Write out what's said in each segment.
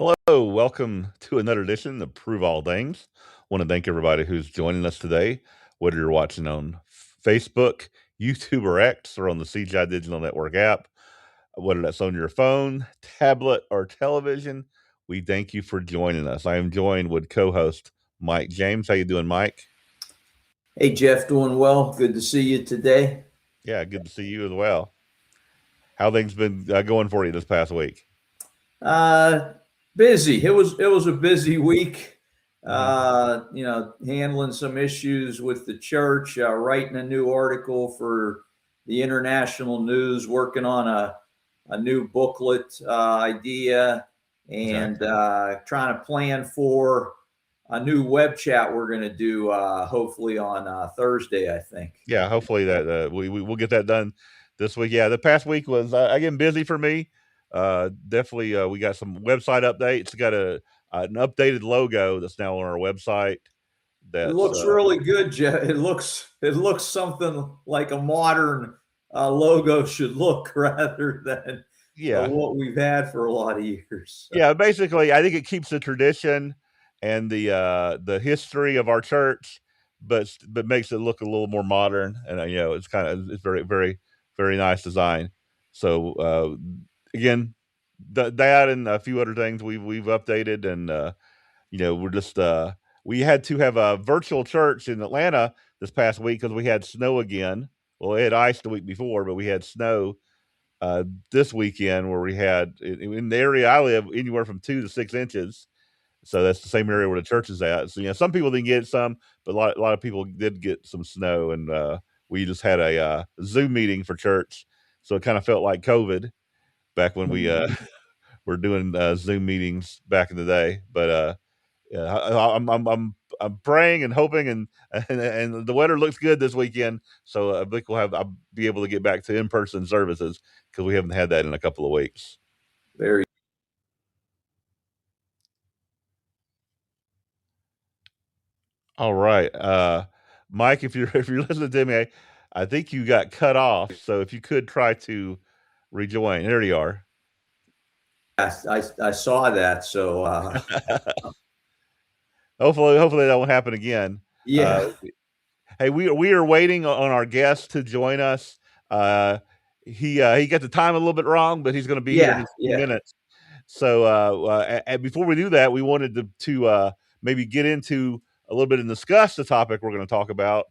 Hello, welcome to another edition of Prove All Things. Want to thank everybody who's joining us today, whether you're watching on Facebook, YouTube, or X, or on the CGI Digital Network app, whether that's on your phone, tablet, or television. We thank you for joining us. I am joined with co-host Mike James. How you doing, Mike? Hey, Jeff, doing well. Good to see you today. Yeah, good to see you as well. How things been going for you this past week? Uh, Busy. It was a busy week. Mhm. Handling some issues with the church, writing a new article for the international news, working on a new booklet idea, Okay. and trying to plan for a new web chat we're going to do hopefully on Thursday, I think. Yeah, hopefully that we'll get that done this week. Yeah, the past week was again busy for me. Definitely, we got some website updates. Got an updated logo that's now on our website. It That's looks really good, Jeff. It looks something like a modern logo should look rather than yeah, what we've had for a lot of years. yeah. Basically, I think it keeps the tradition and the history of our church, but makes it look a little more modern. And it's it's very nice design. So again, that and a few other things we've updated, and we're just we had to have a virtual church in Atlanta this past week because we had snow again. Well, we had ice the week before, but we had snow this weekend where we had in the area I live anywhere from 2 to 6 inches. So that's the same area where the church is at. So some people didn't get some, but a lot of people did get some snow, and we just had a Zoom meeting for church. So it kind of felt like COVID back when we were doing Zoom meetings back in the day. But yeah, I'm praying and hoping, and the weather looks good this weekend. So I think I'll be able to get back to in person services because we haven't had that in a couple of weeks. Very. All right, Mike, if you're if you're listening to me, I think you got cut off. So if you could try to rejoin, there you are. Yes, I saw that. So Hopefully that won't happen again. Uh, yeah, Hey, we are waiting on our guest to join us. Uh, he got the time a little bit wrong, but he's going to be here in yeah, just a few yeah. minutes. So, and before we do that, we wanted to maybe get into a little bit and discuss the topic we're going to talk about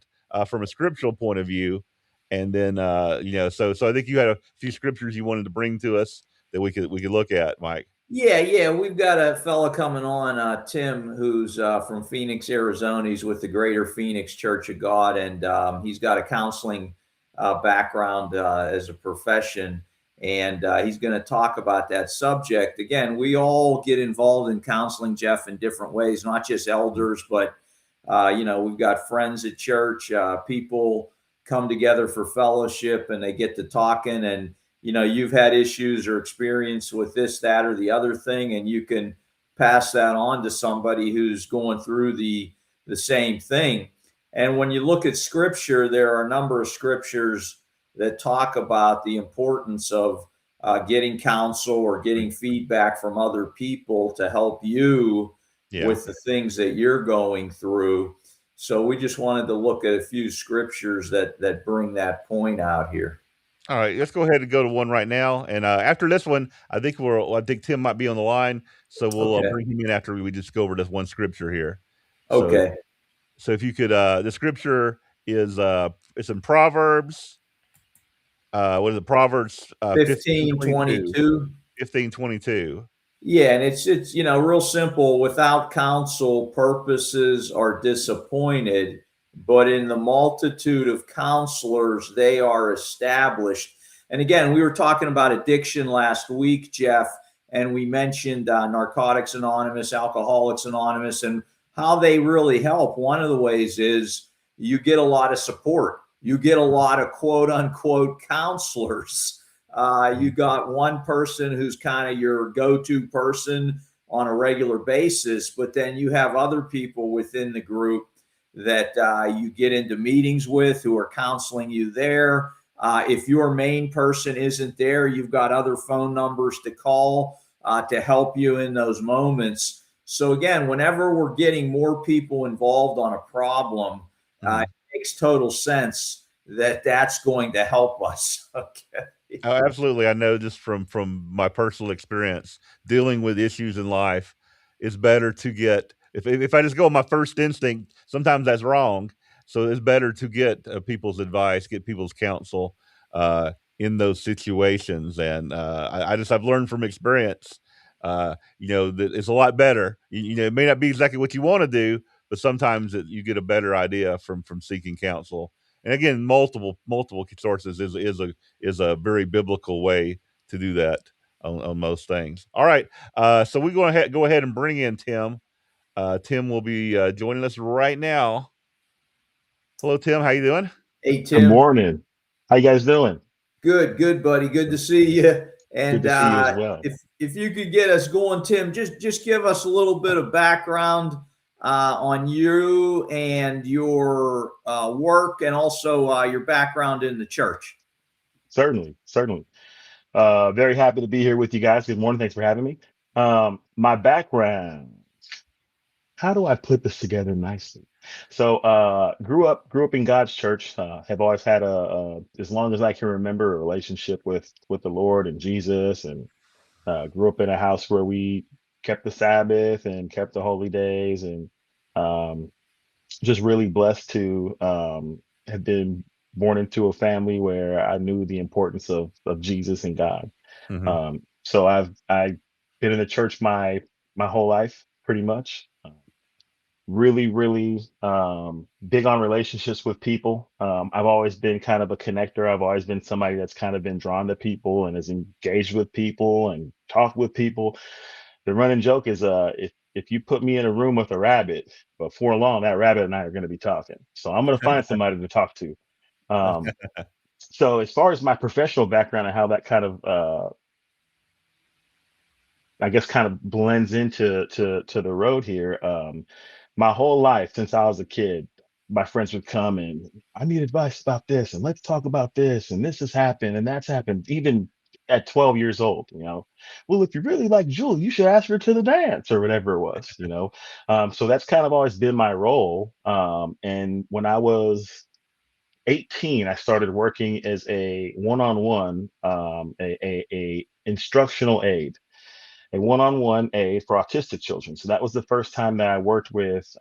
from a scriptural point of view, and then so I think you had a few scriptures you wanted to bring to us that we could look at, Mike. Yeah. We've got a fella coming on, Tim, who's from Phoenix, Arizona. He's with the Greater Phoenix Church of God, and he's got a counseling background as a profession. And he's going to talk about that subject. Again, we all get involved in counseling, Jeff, in different ways, not just elders, but we've got friends at church. People come together for fellowship, and they get to talking, and you've had issues or experience with this, that, or the other thing, and you can pass that on to somebody who's going through the same thing. And when you look at scripture, there are a number of scriptures that talk about the importance of getting counsel or getting feedback from other people to help you Yeah. with the things that you're going through. So we just wanted to look at a few scriptures that bring that point out here. All right, let's go ahead and go to one right now. And after this one, I think Tim might be on the line, so we'll Okay. bring him in after we just go over this one scripture here. So, Okay. so if you could, the scripture is it's in Proverbs. What is it? Proverbs 15:22. 1522. 15:22. Yeah, and it's real simple. Without counsel, purposes are disappointed, but in the multitude of counselors, they are established. And again, we were talking about addiction last week, Jeff, and we mentioned Narcotics Anonymous, Alcoholics Anonymous, and how they really help. One of the ways is you get a lot of support. You get a lot of quote unquote counselors. You got one person who's kind of your go-to person on a regular basis, but then you have other people within the group that you get into meetings with who are counseling you there. If your main person isn't there, you've got other phone numbers to call. to help you in those moments. So again, whenever we're getting more people involved on a problem, Mhm. it makes total sense that that's going to help us. Okay. Oh, absolutely. I know just from my personal experience dealing with issues in life, it's better to get if I just go on my first instinct, sometimes that's wrong. So it's better to get people's advice, get people's counsel in those situations. And I've learned from experience, that it's a lot better. It may not be exactly what you want to do, but sometimes you get a better idea from seeking counsel. And again, multiple sources is a very biblical way to do that on most things. All right, so we go ahead and bring in Tim. Tim will be joining us right now. Hello, Tim. How you doing? Hey, Good Tim. morning. How you guys doing? Good, buddy. Good to see you. Good And to see you as well. if you could get us going, Tim, just give us a little bit of background on you and your work, and also your background in the church. Certainly, certainly. Very happy to be here with you guys. Good morning. Thanks for having me. My background. How do I put this together nicely? So, grew up in God's church. Have always had as long as I can remember, a relationship with the Lord and Jesus, and grew up in a house where we kept the Sabbath and kept the holy days, and um, just really blessed to have been born into a family where I knew the importance of Jesus and God. Hmm. So I've been in the church my whole life, pretty much. Really big on relationships with people. I've always been kind of a connector. I've always been somebody that's kind of been drawn to people and is engaged with people and talked with people. The running joke is if you put me in a room with a rabbit, before long that rabbit and I are going to be talking. So I'm going to find somebody to talk to. Um, so as far as my professional background and how that kind of I guess kind of blends into to the road here. My whole life since I was a kid, my friends would come and I need advice about this and let's talk about this and this has happened and that's happened. Even at 12 years old, well, if you really like Julie, you should ask her to the dance or whatever it was. So that's kind of always been my role. And when I was 18, I started working as a one-on-one, a instructional aide, a one-on-one aid for autistic children. So that was the first time that I worked with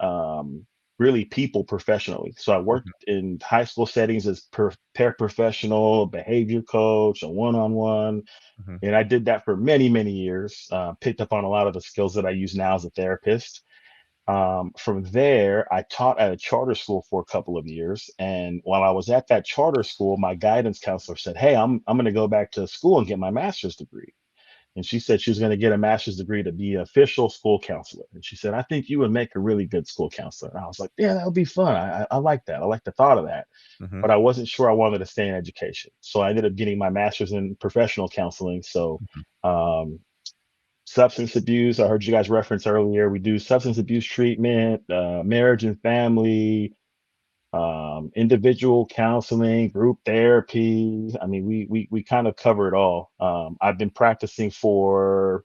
really people professionally. So I worked in high school settings as paraprofessional, behavior coach, a one-on-one, Hmm. and I did that for many years. Picked up on a lot of the skills that I use now as a therapist. From there, I taught at a charter school for a couple of years, and while I was at that charter school, my guidance counselor said, "Hey, I'm going to go back to school and get my master's degree." And she said she was going to get a master's degree to be an official school counselor. And she said, "I think you would make a really good school counselor." And I was like, "Yeah, that would be fun. I like that. I like the thought of that." Hmm. But I wasn't sure I wanted to stay in education. So I ended up getting my master's in professional counseling. So, um, substance abuse, I heard you guys reference earlier. We do substance abuse treatment, marriage and family, individual counseling, group therapy. I mean, we kind of cover it all. I've been practicing for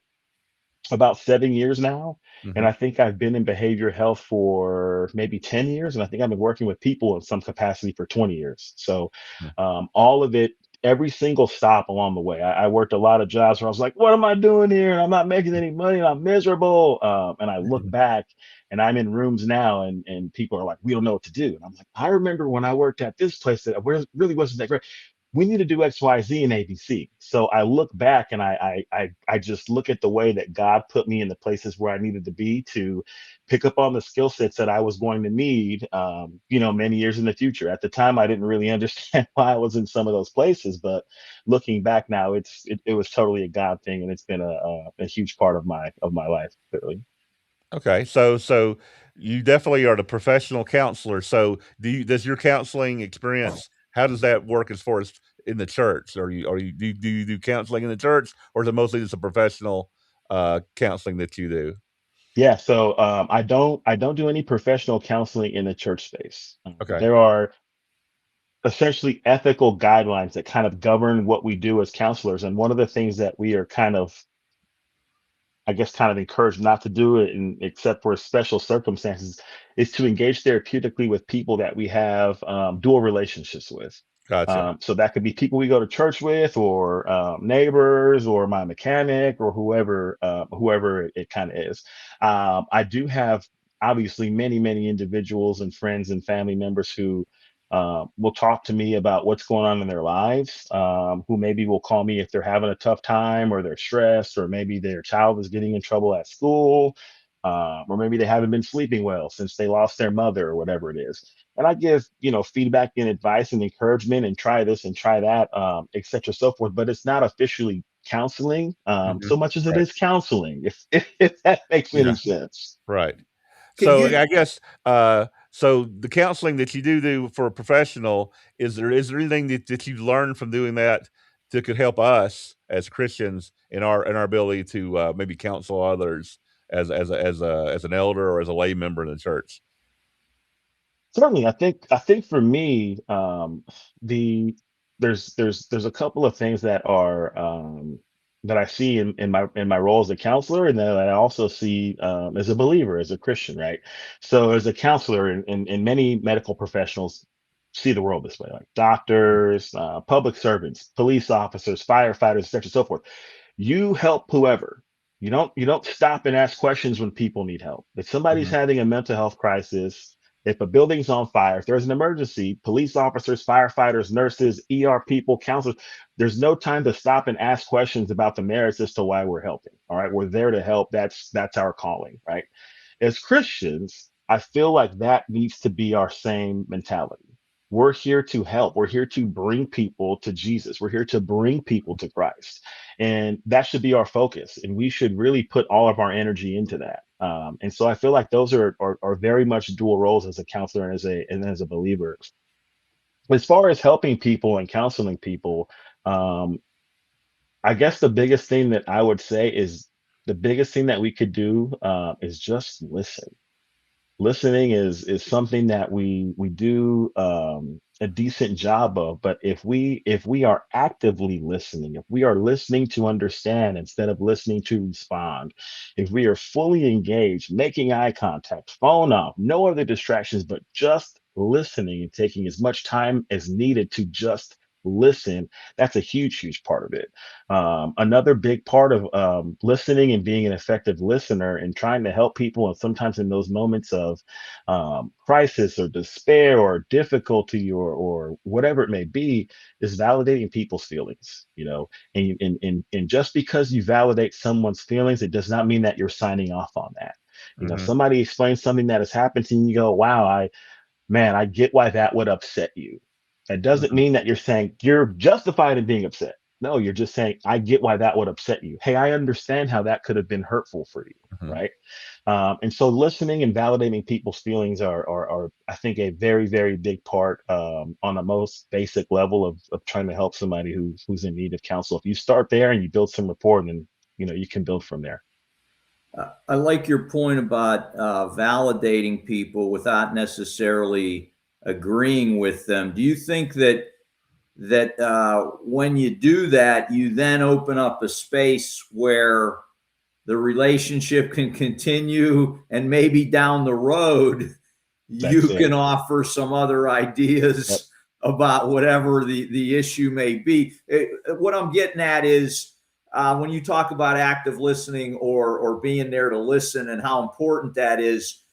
about 7 years now. And Hmm. I think I've been in behavioral health for maybe 10 years. And I think I've been working with people in some capacity for 20 years. So all of it, every single stop along the way, I worked a lot of jobs where I was like, what am I doing here? And I'm not making any money. And I'm miserable. And I look back and I'm in rooms now and people are like, we don't know what to do. And I'm like, I remember when I worked at this place that really wasn't that great. We need to do X, Y, Z and ABC. So I look back and I just look at the way that God put me in the places where I needed to be to pick up on the skill sets that I was going to need, many years in the future. At the time, I didn't really understand why I was in some of those places, but looking back now, it was totally a God thing, and it's been a huge part of my life, clearly. Okay, so you definitely are the professional counselor. So does your counseling experience, how does that work as far as in the church? Do you do counseling in the church, or is it mostly just a professional counseling that you do? Yeah, so I don't do any professional counseling in the church space. Okay. There are essentially ethical guidelines that kind of govern what we do as counselors. And one of the things that we are kind of I guess, kind of encouraged not to do it, and except for special circumstances, is to engage therapeutically with people that we have dual relationships with. Gotcha. So that could be people we go to church with, or neighbors, or my mechanic, or whoever it kind of is. I do have obviously many individuals and friends and family members who will talk to me about what's going on in their lives, who maybe will call me if they're having a tough time, or they're stressed, or maybe their child is getting in trouble at school, or maybe they haven't been sleeping well since they lost their mother, or whatever it is. And I give, feedback and advice and encouragement, and try this and try that, et cetera, so forth. But it's not officially counseling, Hmm. so much as it Right. is counseling, if that makes Yeah. any sense. Right. Can So you I guess so the counseling that you do for a professional, is there anything that you've learned from doing that could help us as Christians in our ability to maybe counsel others as an elder or as a lay member in the church? Certainly, I think for me, the there's a couple of things that I see in my role as a counselor, and that I also see as a believer, as a Christian, right? So as a counselor, and many medical professionals see the world this way, like doctors, public servants, police officers, firefighters, et cetera, so forth. You help whoever. You don't stop and ask questions when people need help. If somebody's Mhm. having a mental health crisis, if a building's on fire, if there's an emergency, police officers, firefighters, nurses, ER people, counselors, there's no time to stop and ask questions about the merits as to why we're helping. All right, we're there to help. That's our calling, right? As Christians, I feel like that needs to be our same mentality. We're here to help. We're here to bring people to Jesus. We're here to bring people to Christ. And that should be our focus. And we should really put all of our energy into that. And so I feel like those are very much dual roles as a counselor and as a believer. As far as helping people and counseling people, um, I guess the biggest thing that I would say is the biggest thing that we could do is just listen. Listening is something that we do a decent job of. But if we are actively listening, if we are listening to understand instead of listening to respond, if we are fully engaged, making eye contact, phone off, no other distractions, but just listening and taking as much time as needed to just listen, that's a huge part of it. Another big part of listening and being an effective listener and trying to help people, and sometimes in those moments of crisis or despair or difficulty, or whatever it may be, is validating people's feelings. And just because you validate someone's feelings, it does not mean that you're signing off on that. Mhm. Somebody explains something that has happened to you, and you go, "Wow, I get why that would upset you." That doesn't Mhm. mean that you're saying you're justified in being upset. No, you're just saying, I get why that would upset you. Hey, I understand how that could have been hurtful for you. Mhm. Right. And so listening and validating people's feelings are I think, a very big part, on the most basic level of trying to help somebody who's in need of counsel. If you start there and you build some rapport, then you can build from there. I like your point about validating people without necessarily agreeing with them. Do you think that when you do that, you then open up a space where the relationship can continue, and maybe down the road That's you it. can offer some other Yep. ideas about whatever the issue may be. What I'm getting at is when you talk about active listening, or being there to listen, and how important that is,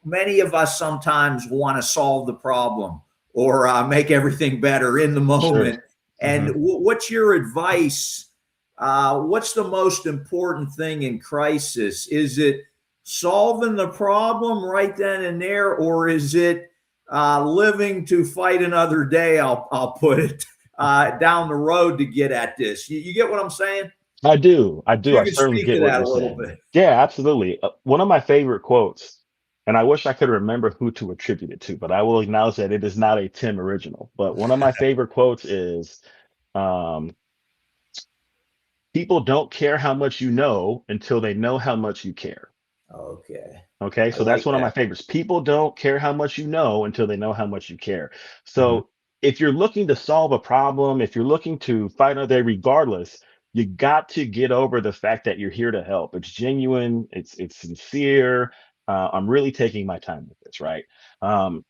many of us sometimes want to solve the problem, or make everything better in the Sure. moment. And Mhm. what's your advice? What's the most important thing in crisis? Is it solving the problem right then and there, or is it living to fight another day? I'll put it down the road to get at this. You get what I'm saying? I do. I If do. you I could certainly speak to get what that you're a little saying. bit. Yeah, absolutely. One of my favorite quotes, and I wish I could remember who to attribute it to, but I will acknowledge that it is not a Tim original. But one of my favorite quotes is, um, people don't care how much you know until they know how much you care. Okay, Okay, I so that's like one of my that. favorites. People don't care how much you know until they know how much you care. Mhm. So if you're looking to solve a problem, if you're looking to fight another day, regardless, you got to get over the fact that you're here to help. It's genuine. It's sincere. I'm really taking my time with this, right? Um,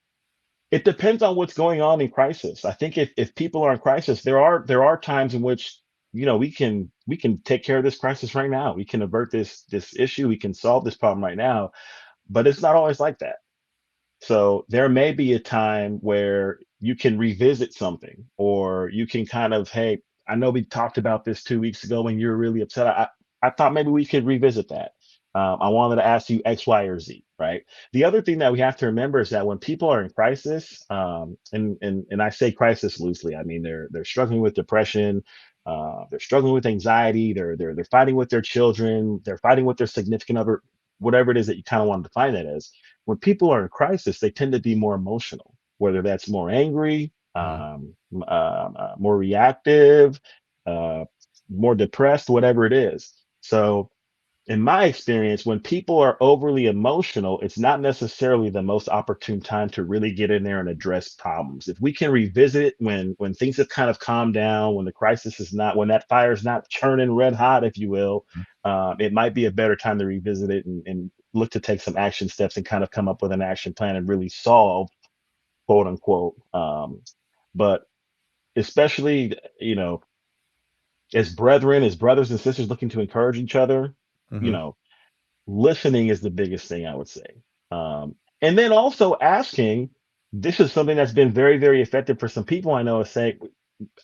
it depends on what's going on in crisis. I think if people are in crisis, there are times in which we can take care of this crisis right now. We can avert this issue. We can solve this problem right now. But it's not always like that. So there may be a time where you can revisit something, or you can kind of, hey, I know we talked about this 2 weeks ago when you were really upset. I thought maybe we could revisit that. I wanted to ask you X, Y, or Z, right? The other thing that we have to remember is that when people are in crisis, and I say crisis loosely, I mean they're struggling with depression, they're struggling with anxiety, they're fighting with their children, they're fighting with their significant other, whatever it is that you kind of want to define that as. When people are in crisis, they tend to be more emotional, whether that's more angry, Mhm. more reactive, uh, more depressed, whatever it is. So, in my experience, when people are overly emotional, it's not necessarily the most opportune time to really get in there and address problems. If we can revisit it when things have kind of calmed down, when the crisis is not, when that fire is not churning red hot, if you will, it might be a better time to revisit it and look to take some action steps and kind of come up with an action plan and really solve, quote unquote. But especially, as brethren, as brothers and sisters looking to encourage each other, you Mhm. know, listening is the biggest thing I would say. And then also asking, this is something that's been very, very effective for some people I know, is saying,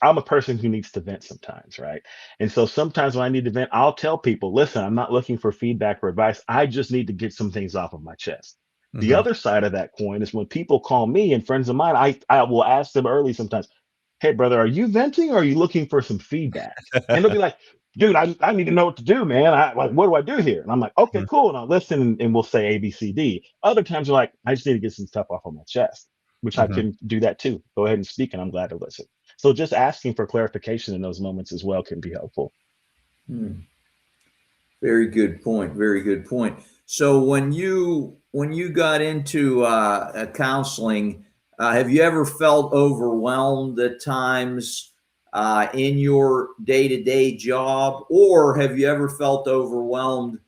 I'm a person who needs to vent sometimes, right? And so sometimes when I need to vent, I'll tell people, listen, I'm not looking for feedback or advice. I just need to get some things off of my chest. The Mhm. other side of that coin is when people call me and friends of mine, I will ask them early sometimes, hey, brother, are you venting or are you looking for some feedback? And they'll be like, dude, I need to know what to do, man. What do I do here? And I'm like, okay, Mhm. cool. And I'll listen and we'll say A, B, C, D. Other times you're like, I just need to get some stuff off of my chest, which I Mhm. can do that too. Go ahead and speak, and I'm glad to listen. So just asking for clarification in those moments as well can be helpful. Hmm. Very good point. Very good point. So when you got into counseling, have you ever felt overwhelmed at times in your day-to-day job, or have you ever felt overwhelmed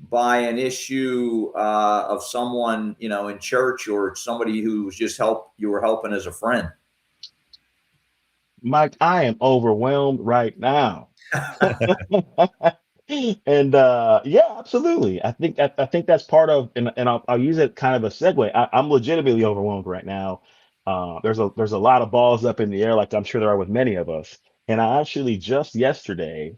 by an issue of someone in church, or somebody who was just you were helping as a friend? Mike, I am overwhelmed right now. And yeah, absolutely. I think that's part of, and I'll use it kind of a segue. I'm legitimately overwhelmed right now. There's a lot of balls up in the air, like I'm sure there are with many of us. And I actually just yesterday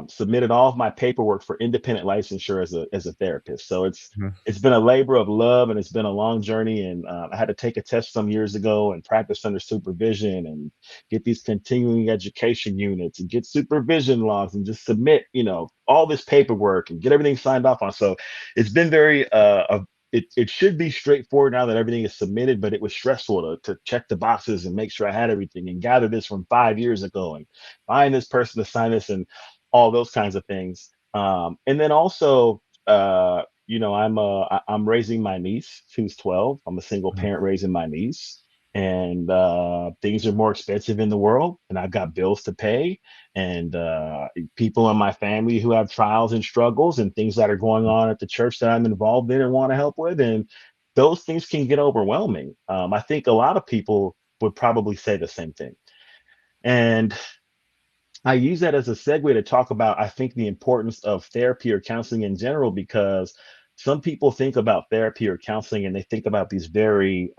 submitted all of my paperwork for independent licensure as a therapist. So Mhm. it's been a labor of love, and it's been a long journey. And I had to take a test some years ago and practice under supervision and get these continuing education units and get supervision logs and just submit, all this paperwork and get everything signed off on. So it's been very, it should be straightforward now that everything is submitted, but it was stressful to check the boxes and make sure I had everything and gather this from 5 years ago and find this person to sign this and all those kinds of things. And then also, I'm raising my niece who's 12. I'm a single Mhm. parent raising my niece, and things are more expensive in the world, and I've got bills to pay, and people in my family who have trials and struggles and things that are going on at the church that I'm involved in and want to help with, and those things can get overwhelming. I think a lot of people would probably say the same thing, and I use that as a segue to talk about, I think, the importance of therapy or counseling in general, because some people think about therapy or counseling and they think about these very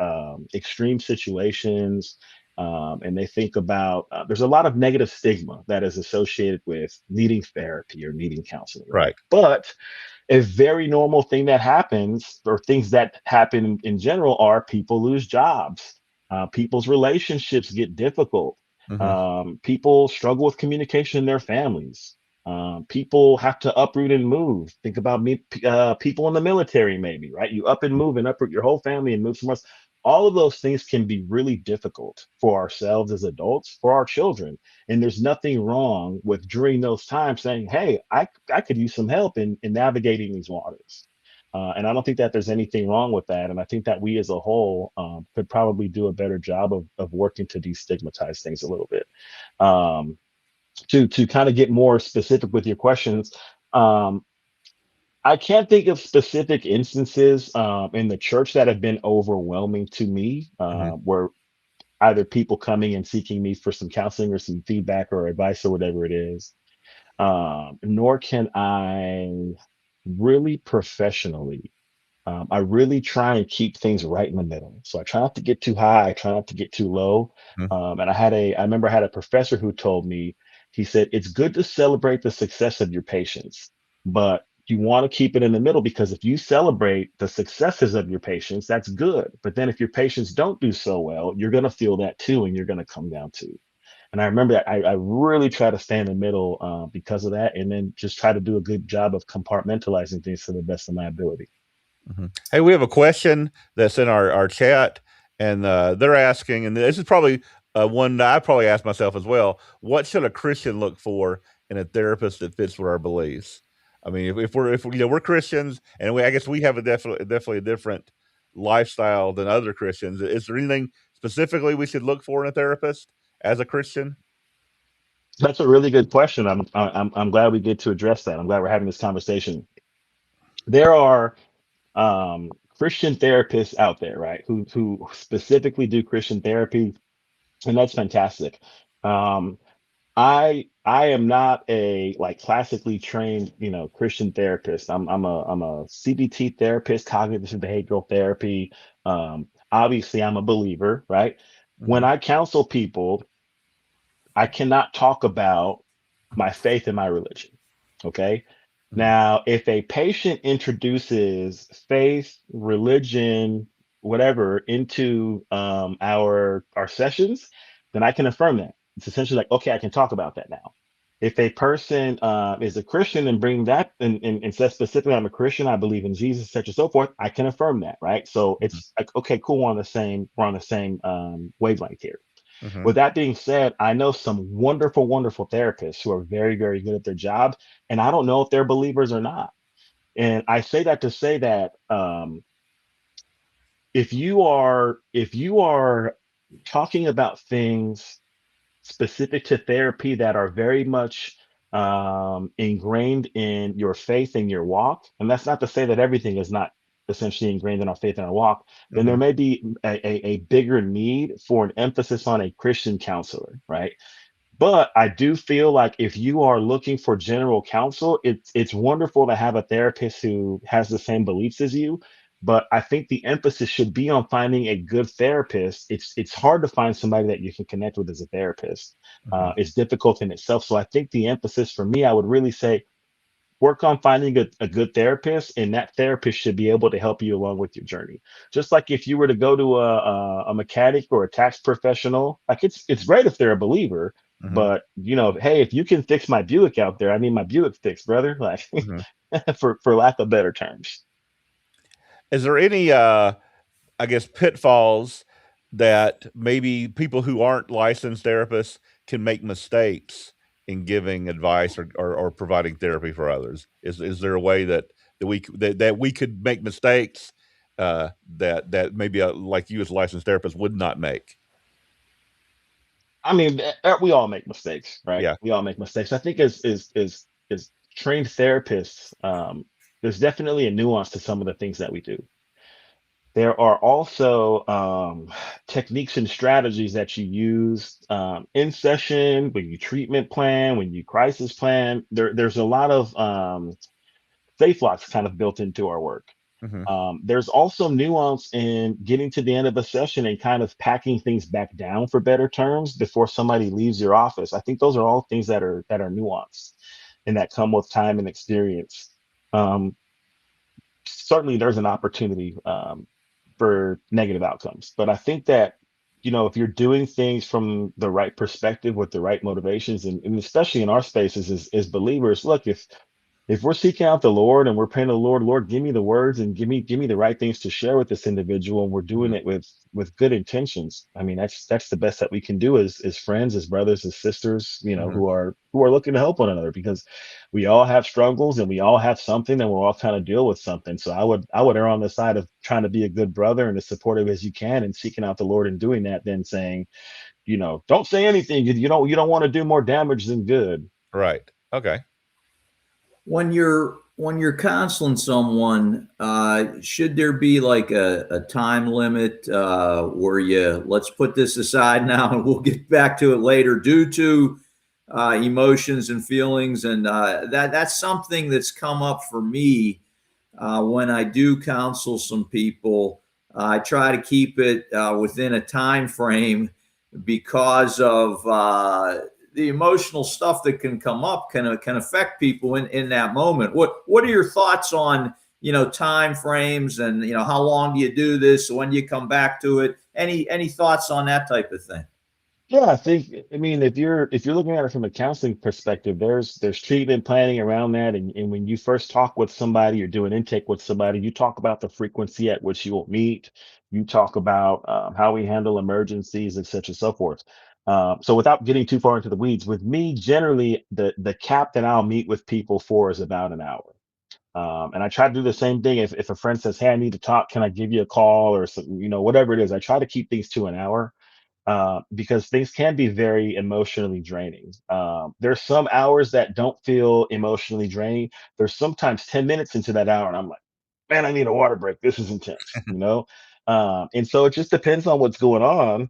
extreme situations. And they think about, there's a lot of negative stigma that is associated with needing therapy or needing counseling, right? Right. But a very normal thing that happens, or things that happen in general, are people lose jobs, people's relationships get difficult, Mhm. people struggle with communication in their families, people have to uproot and move. Think about me, people in the military, maybe, right? You up and move and uproot your whole family and move somewhere else. All of those things can be really difficult for ourselves as adults, for our children. And there's nothing wrong with, during those times, saying, hey, I could use some help in navigating these waters. And I don't think that there's anything wrong with that. And I think that we as a whole could probably do a better job of working to destigmatize things a little bit. Um, to kind of get more specific with your questions, um, I can't think of specific instances in the church that have been overwhelming to me, Hmm. where either people coming and seeking me for some counseling or some feedback or advice or whatever it is. Nor can I really professionally. I really try and keep things right in the middle. So I try not to get too high. I try not to get too low. And I remember I had a professor who told me, he said, it's good to celebrate the success of your patients, but you want to keep it in the middle because if you celebrate the successes of your patients, that's good. But then if your patients don't do so well, you're going to feel that too, and you're going to come down too. And I remember that I really try to stay in the middle because of that, and then just try to do a good job of compartmentalizing things to the best of my ability. Mhm. Hey, we have a question that's in our chat, and they're asking, and this is probably one that I probably asked myself as well. What should a Christian look for in a therapist that fits with our beliefs? I mean, if we're Christians, and I guess we have a definitely a different lifestyle than other Christians. Is there anything specifically we should look for in a therapist as a Christian? That's a really good question. I'm glad we get to address that. I'm glad we're having this conversation. There are Christian therapists out there, right, who specifically do Christian therapy, and that's fantastic. Um, I am not a like classically trained, Christian therapist. I'm a CBT therapist, cognitive behavioral therapy. Obviously, I'm a believer, right? When Hmm. I counsel people, I cannot talk about my faith and my religion. Okay. Hmm. Now, if a patient introduces faith, religion, whatever into our sessions, then I can affirm that. It's essentially like, okay, I can talk about that now. If a person is a Christian and bring that and says specifically, I'm a Christian, I believe in Jesus, such and so forth, I can affirm that, right? So it's like, okay, cool, we're on the same wavelength here. Hmm. With that being said, I know some wonderful, wonderful therapists who are very, very good at their job, and I don't know if they're believers or not. And I say that to say that if you are talking about things specific to therapy that are very much ingrained in your faith and your walk, and that's not to say that everything is not essentially ingrained in our faith and our walk, then there Hmm. may be a bigger need for an emphasis on a Christian counselor, right? But I do feel like if you are looking for general counsel, it's wonderful to have a therapist who has the same beliefs as you. But I think the emphasis should be on finding a good therapist. It's hard to find somebody that you can connect with as a therapist. Hmm. It's difficult in itself. So I think the emphasis for me, I would really say work on finding a good therapist, and that therapist should be able to help you along with your journey. Just like if you were to go to a mechanic or a tax professional, like it's great if they're a believer, Hmm. but hey, if you can fix my Buick out there, I need my Buick fixed, brother, like Hmm. for lack of better terms. Is there any I guess, pitfalls that maybe people who aren't licensed therapists can make mistakes in giving advice or providing therapy for others? Is there a way that we could make mistakes that maybe like you as a licensed therapist would not make? I mean, we all make mistakes, right? Yeah. We all make mistakes. I think as trained therapists, there's definitely a nuance to some of the things that we do. There are also techniques and strategies that you use in session, when you treatment plan, when you crisis plan. There's a lot of safe locks kind of built into our work. Hmm. There's also nuance in getting to the end of a session and kind of packing things back down for better terms before somebody leaves your office. I think those are all things that are nuanced and that come with time and experience. Um, Certainly there's an opportunity for negative outcomes. But I think that, if you're doing things from the right perspective with the right motivations, and especially in our spaces as believers, look, if we're seeking out the Lord and we're praying to the Lord, Lord, give me the words and give me the right things to share with this individual, and we're doing Hmm. it with good intentions. I mean, that's the best that we can do as friends, as brothers, as sisters, Hmm. who are looking to help one another, because we all have struggles and we all have something and we're all kind of deal with something. So I would err on the side of trying to be a good brother and as supportive as you can and seeking out the Lord and doing that, then saying, don't say anything. You don't want to do more damage than good. Right. Okay. When you're counseling someone, should there be like a time limit where let's put this aside now and we'll get back to it later due to emotions and feelings, and that's something that's come up for me when I do counsel some people. I try to keep it within a time frame because of the emotional stuff that can come up can affect people in that moment. What are your thoughts on time frames, and how long do you do this? When do you come back to it? Any thoughts on that type of thing? Yeah, I mean, if you're looking at it from a counseling perspective, there's treatment planning around that. And when you first talk with somebody or do an intake with somebody, you talk about the frequency at which you will meet. You talk about how we handle emergencies, et cetera, so forth. So without getting too far into the weeds, with me, generally the cap that I'll meet with people for is about an hour. And I try to do the same thing. If a friend says, "Hey, I need to talk. Can I give you a call?" or something, whatever it is, I try to keep things to an hour because things can be very emotionally draining. There's some hours that don't feel emotionally draining. There's sometimes 10 minutes into that hour, and I'm like, man, I need a water break. This is intense. And so it just depends on what's going on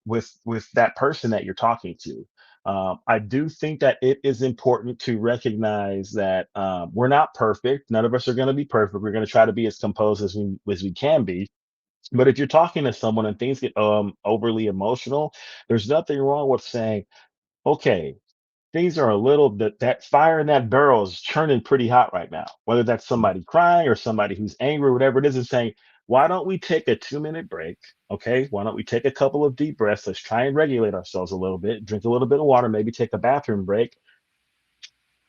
with that person that you're talking to. I do think that it is important to recognize that we're not perfect. None of us are going to be perfect. We're going to try to be as composed as we can be, but if you're talking to someone and things get overly emotional, there's nothing wrong with saying, okay, things are a little bit, that fire in that barrel is churning pretty hot right now. Whether that's somebody crying or somebody who's angry, whatever it is, and saying, why don't we take a 2-minute break? Okay, why don't we take a couple of deep breaths? Let's try and regulate ourselves a little bit, drink a little bit of water, maybe take a bathroom break.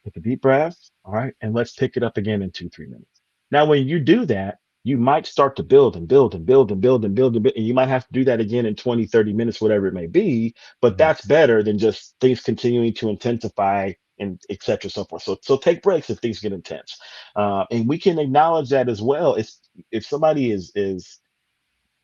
Take a deep breath. All right. And let's pick it up again in 2, 3 minutes. Now, when you do that, you might start to build and build and build and build and build and build. And you might have to do that again in 20, 30 minutes, whatever it may be. But Mhm. that's better than just things continuing to intensify and et cetera, so forth. So take breaks if things get intense. And we can acknowledge that as well. If somebody is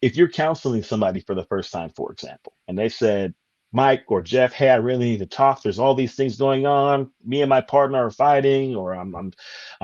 if you're counseling somebody for the first time, for example, and they said, Mike or Jeff, hey, I really need to talk. There's all these things going on. Me and my partner are fighting, or I'm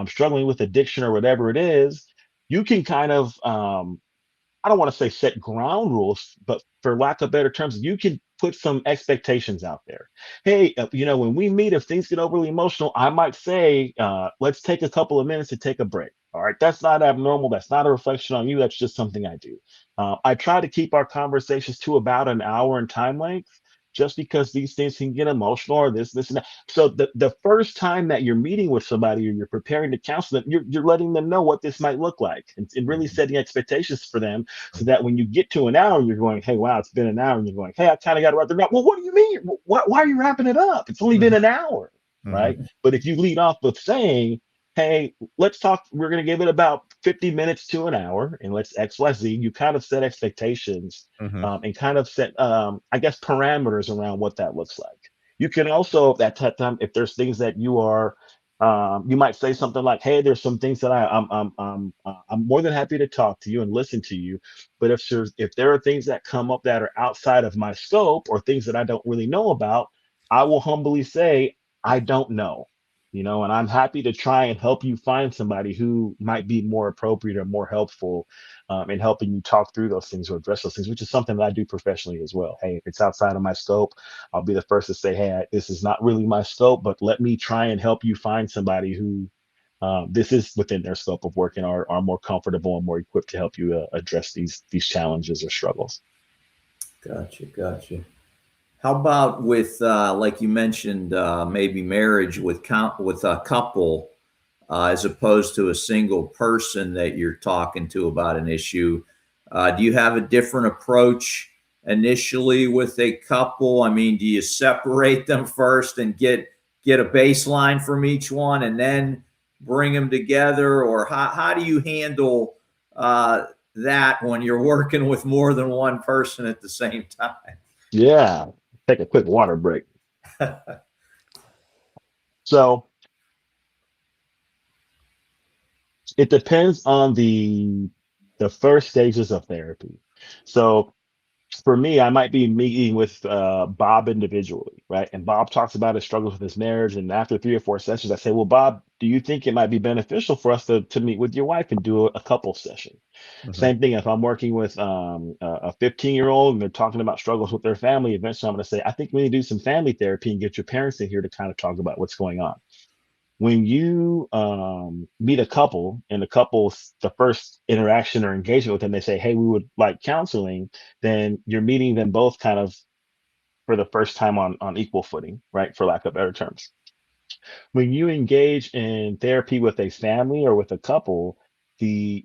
struggling with addiction, or whatever it is. You can kind of I don't want to say set ground rules, but for lack of better terms, you can put some expectations out there. Hey, when we meet, if things get overly emotional, I might say, let's take a couple of minutes to take a break. All right. That's not abnormal. That's not a reflection on you. That's just something I do. I try to keep our conversations to about an hour in time length, just because these things can get emotional, or this, and that. So the first time that you're meeting with somebody or you're preparing to counsel them, you're letting them know what this might look like, and really setting expectations for them, so that when you get to an hour, you're going, hey, wow, it's been an hour. And you're going, hey, I kind of got to wrap it up. Well, what do you mean? Why are you wrapping it up? It's only been Mhm. an hour, right? Mhm. But if you lead off with saying, hey, let's talk, we're going to give it about 50 minutes to an hour, and let's XYZ, you kind of set expectations, Mhm. and kind of set, I guess, parameters around what that looks like. You can also, at that time, if there's things that you might say something like, "Hey, there's some things that I'm more than happy to talk to you and listen to you, but if there are things that come up that are outside of my scope, or things that I don't really know about, I will humbly say I don't know." And I'm happy to try and help you find somebody who might be more appropriate or more helpful in helping you talk through those things or address those things, which is something that I do professionally as well. Hey, if it's outside of my scope, I'll be the first to say, hey, this is not really my scope, but let me try and help you find somebody who this is within their scope of work, and are more comfortable and more equipped to help you address these challenges or struggles. Gotcha. How about with, like you mentioned, maybe marriage with a couple, as opposed to a single person that you're talking to about an issue? Do you have a different approach initially with a couple? I mean, do you separate them first and get a baseline from each one, and then bring them together, or how do you handle that when you're working with more than one person at the same time? Yeah, take a quick water break. So it depends on the first stages of therapy. So for me, I might be meeting with Bob individually, right? And Bob talks about his struggles with his marriage. And after 3 or 4 sessions, I say, well, Bob, do you think it might be beneficial for us to meet with your wife and do a couple session? Mhm. Same thing if I'm working with a 15-year-old and they're talking about struggles with their family, eventually I'm going to say, I think we need to do some family therapy and get your parents in here to kind of talk about what's going on. When you meet a couple and the couple's the first interaction or engagement with them, they say, hey, we would like counseling, then you're meeting them both kind of for the first time on equal footing, right? For lack of better terms. When you engage in therapy with a family or with a couple, the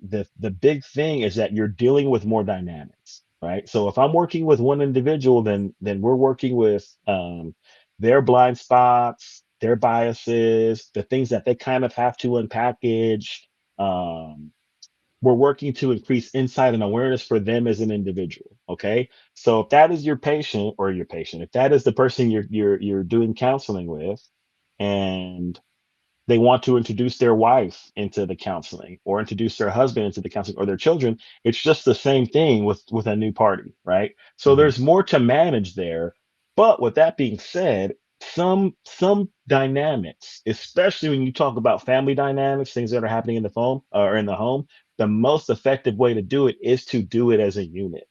big thing is that you're dealing with more dynamics, right? So if I'm working with one individual, then we're working with their blind spots, their biases, the things that they kind of have to unpackage. Um, we're working to increase insight and awareness for them as an individual. Okay. So if that is your patient or your patient, if that is the person you're doing counseling with, and they want to introduce their wife into the counseling or introduce their husband into the counseling or their children, it's just the same thing with a new party, right? So Mhm. there's more to manage there. But with that being said, some dynamics, especially when you talk about family dynamics, things that are happening in the phone or in the home, the most effective way to do it is to do it as a unit.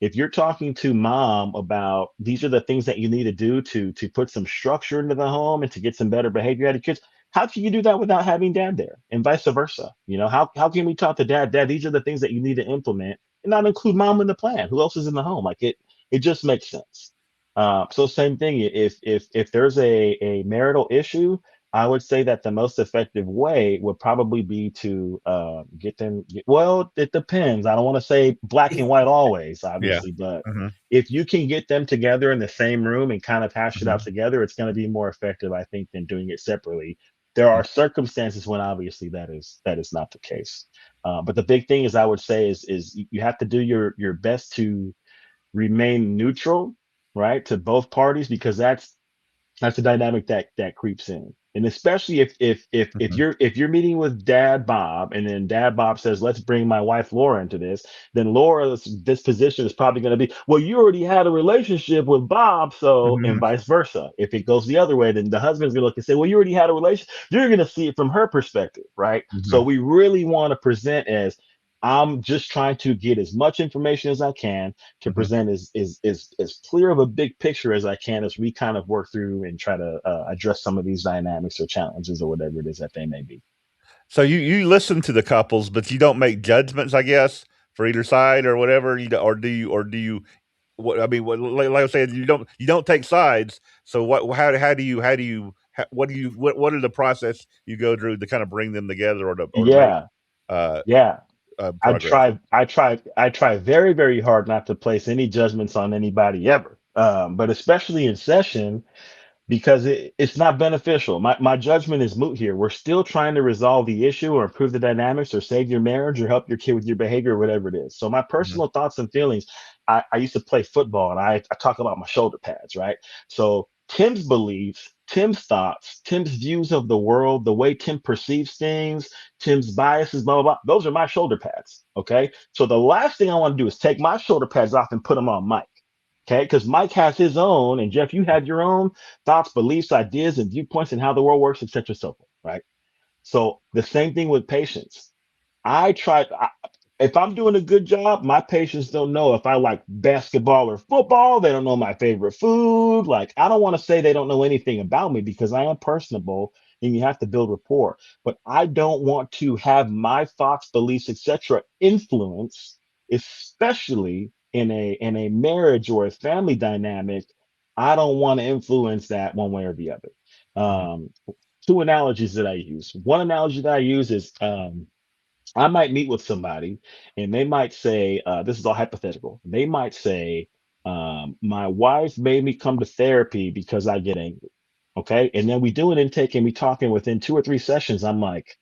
If you're talking to mom about these are the things that you need to do to put some structure into the home and to get some better behavior out of kids, how can you do that without having dad there, and vice versa? How can we talk to dad, these are the things that you need to implement and not include mom in the plan? Who else is in the home? Like it just makes sense. So same thing. If there's a marital issue, I would say that the most effective way would probably be to get them. Well, it depends. I don't want to say black and white always, Yeah. obviously, but Mhm. if you can get them together in the same room and kind of hash it out Mhm. together, it's going to be more effective, I think, than doing it separately. There are circumstances when obviously that is not the case. But the big thing is, I would say, is you have to do your best to remain neutral, right, to both parties, because that's a dynamic that creeps in. And especially if Mhm. you're meeting with dad Bob, and then dad Bob says, let's bring my wife Laura into this, then Laura's disposition is probably going to be, well, you already had a relationship with Bob, so, and Mhm. vice versa. If it goes the other way, then the husband's going to look and say, well, you already had a relationship. You're going to see it from her perspective, right? So Mhm. we really want to present as, I'm just trying to get as much information as I can to Mhm. present as clear of a big picture as I can as we kind of work through and try to address some of these dynamics or challenges or whatever it is that they may be. So you listen to the couples, but you don't make judgments, I guess, for either side or whatever. Or do you? What I mean, like I said, you don't take sides. So what are the process you go through to kind of bring them together or to make Yeah, uh, yeah. I progress? try, I try, I try very, very hard not to place any judgments on anybody ever. But especially in session, because it's not beneficial. My judgment is moot here. We're still trying to resolve the issue or improve the dynamics or save your marriage or help your kid with your behavior or whatever it is. So my Mhm. personal thoughts and feelings, I used to play football, and I talk about my shoulder pads, right? So Tim's beliefs, Tim's thoughts, Tim's views of the world, the way Tim perceives things, Tim's biases, blah, blah, blah. Those are my shoulder pads. Okay. So the last thing I want to do is take my shoulder pads off and put them on Mike. Okay, because Mike has his own, and Jeff, you have your own thoughts, beliefs, ideas, and viewpoints, and how the world works, etc., so forth. Right. So the same thing with patience. I try. If I'm doing a good job, my patients don't know if I like basketball or football. They don't know my favorite food. Like, I don't want to say they don't know anything about me, because I am personable and you have to build rapport. But I don't want to have my thoughts, beliefs, etc. influence, especially in a marriage or a family dynamic. I don't want to influence that one way or the other. Mhm. Um, Two analogies that I use. One analogy that I use is I might meet with somebody and they might say, this is all hypothetical. They might say, my wife made me come to therapy because I get angry. Okay. And then we do an intake and we talk, and within 2 or 3 sessions, I'm like,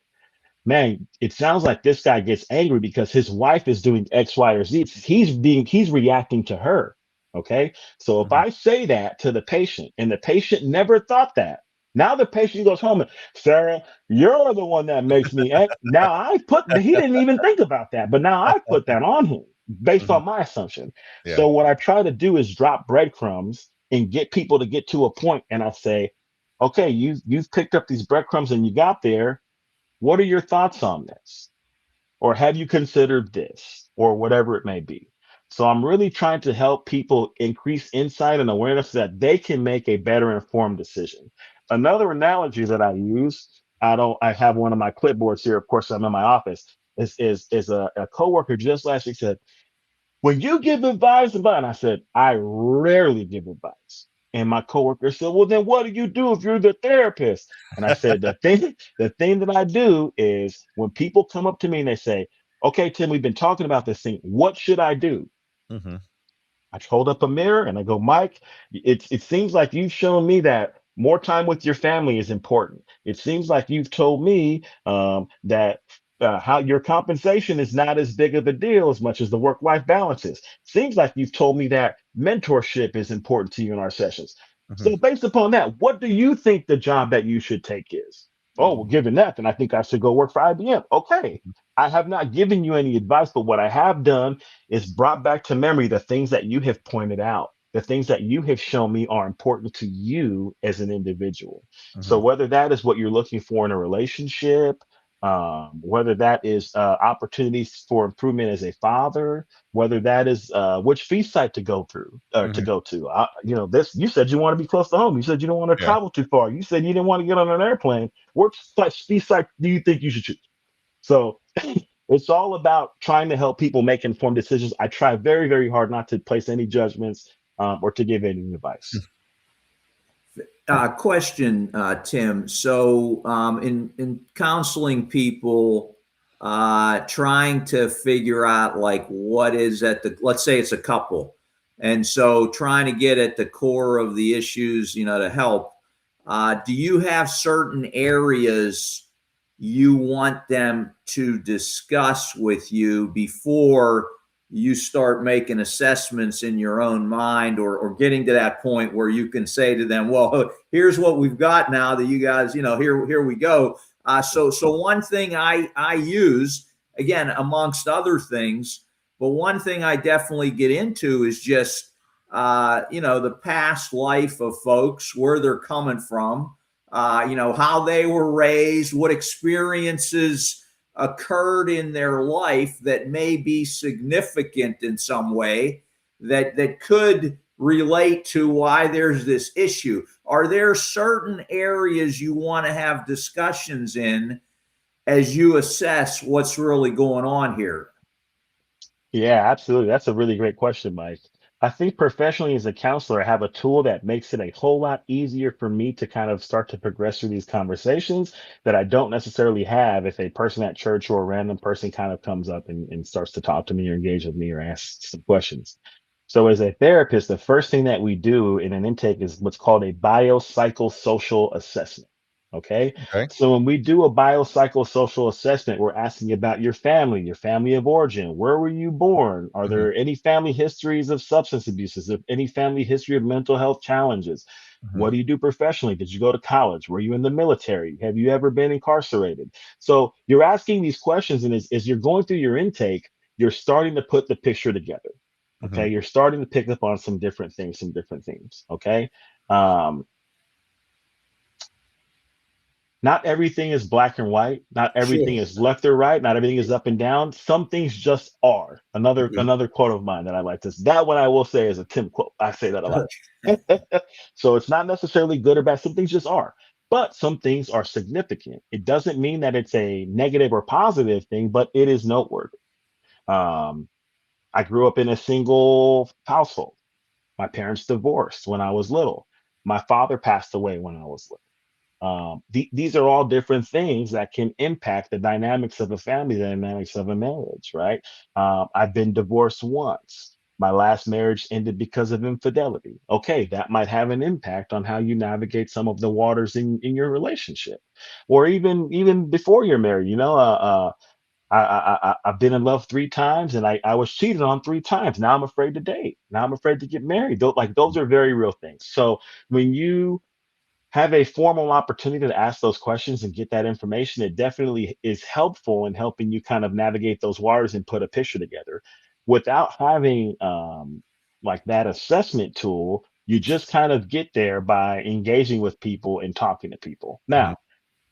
man, it sounds like this guy gets angry because his wife is doing X, Y, or Z. He's reacting to her. Okay. So if Mhm. I say that to the patient and the patient never thought that, now the patient goes home and, Sarah, you're the one that makes me angry. Now he didn't even think about that, but now I put that on him. based Mhm. on my assumption. Yeah. So what I try to do is drop breadcrumbs and get people to get to a point, and I say, okay, you've picked up these breadcrumbs and you got there. What are your thoughts on this? Or have you considered this? Or whatever it may be. So I'm really trying to help people increase insight and awareness so that they can make a better informed decision. Another analogy that I use, I have one of my clipboards here, of course, I'm in my office, is a coworker just last week said, when you give advice about, and I said, I rarely give advice. And my coworker said, well, then what do you do if you're the therapist? And I said, the thing that I do is when people come up to me and they say, okay, Tim, we've been talking about this thing. What should I do? Mhm. I hold up a mirror and I go, Mike, it seems like you've shown me that more time with your family is important. It seems like you've told me that how your compensation is not as big of a deal as much as the work-life balance is. Seems like you've told me that mentorship is important to you in our sessions. Mhm. So based upon that, what do you think the job that you should take is? Oh, well, given that, then I think I should go work for IBM. Okay. I have not given you any advice, but what I have done is brought back to memory the things that you have pointed out, the things that you have shown me are important to you as an individual. So Mhm. whether that is what you're looking for in a relationship, whether that is opportunities for improvement as a father, whether that is which feast site to go through or to Mhm. go to. This you said you want to be close to home. You said you don't want to Yeah. travel too far. You said you didn't want to get on an airplane. Which feast site do you think you should choose? So it's all about trying to help people make informed decisions. I try very, very hard not to place any judgments or to give any advice. Question, Tim. So, in counseling people, trying to figure out like what is at the, let's say it's a couple, and so trying to get at the core of the issues, to help. Do you have certain areas you want them to discuss with you before you start making assessments in your own mind, or getting to that point where you can say to them, well, here's what we've got now that you guys, here we go. So one thing I use, again, amongst other things, but one thing I definitely get into is just, the past life of folks, where they're coming from, how they were raised, what experiences occurred in their life that may be significant in some way, that could relate to why there's this issue. Are there certain areas you want to have discussions in as you assess what's really going on here? Yeah, absolutely. That's a really great question, Mike. I think professionally as a counselor, I have a tool that makes it a whole lot easier for me to kind of start to progress through these conversations that I don't necessarily have if a person at church or a random person kind of comes up and starts to talk to me or engage with me or ask some questions. So as a therapist, the first thing that we do in an intake is what's called a biopsychosocial assessment. Okay. Okay. So when we do a biopsychosocial assessment, we're asking about your family of origin. Where were you born? Are Mhm. there any family histories of substance abuse? Is there any family history of mental health challenges? Mhm. What do you do professionally? Did you go to college? Were you in the military? Have you ever been incarcerated? So you're asking these questions, and as you're going through your intake, you're starting to put the picture together. Okay, Mhm. you're starting to pick up on some different things, some different themes. Okay. Um, Not everything is black and white. Not everything Sure. is left or right. Not everything is up and down. Some things just are. Another quote of mine that I like this. That one I will say is a Tim quote. I say that a lot. So it's not necessarily good or bad. Some things just are. But some things are significant. It doesn't mean that it's a negative or positive thing, but it is noteworthy. Um, I grew up in a single household. My parents divorced when I was little. My father passed away when I was little. These are all different things that can impact the dynamics of a family, the dynamics of a marriage, right? I've been divorced once. My last marriage ended because of infidelity. Okay, that might have an impact on how you navigate some of the waters in your relationship, or even before you're married. I've been in love 3 times, and I was cheated on 3 times. Now I'm afraid to date. Now I'm afraid to get married. Those are very real things. So when you have a formal opportunity to ask those questions and get that information, it definitely is helpful in helping you kind of navigate those waters and put a picture together. without having like that assessment tool, you just kind of get there by engaging with people and talking to people. Mhm. Now,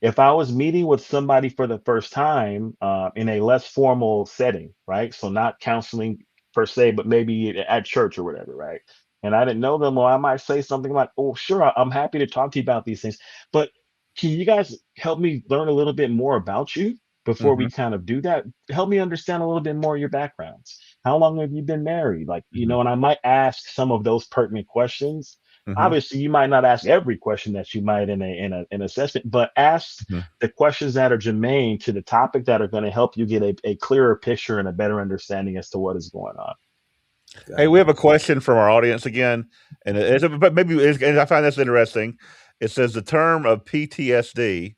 if I was meeting with somebody for the first time in a less formal setting, right? So not counseling per se, but maybe at church or whatever, right? And I didn't know them, well, I might say something like, "Oh, sure, I'm happy to talk to you about these things, but can you guys help me learn a little bit more about you before we Mhm. kind of do that? Help me understand a little bit more of your backgrounds. How long have you been married? Like, you Mhm. know," and I might ask some of those pertinent questions. Mhm. Obviously, you might not ask every question that you might in an assessment, but ask Mhm. the questions that are germane to the topic that are going to help you get a clearer picture and a better understanding as to what is going on. Hey, Okay. we have a question from our audience again, and but maybe and I find this interesting. It says the term of PTSD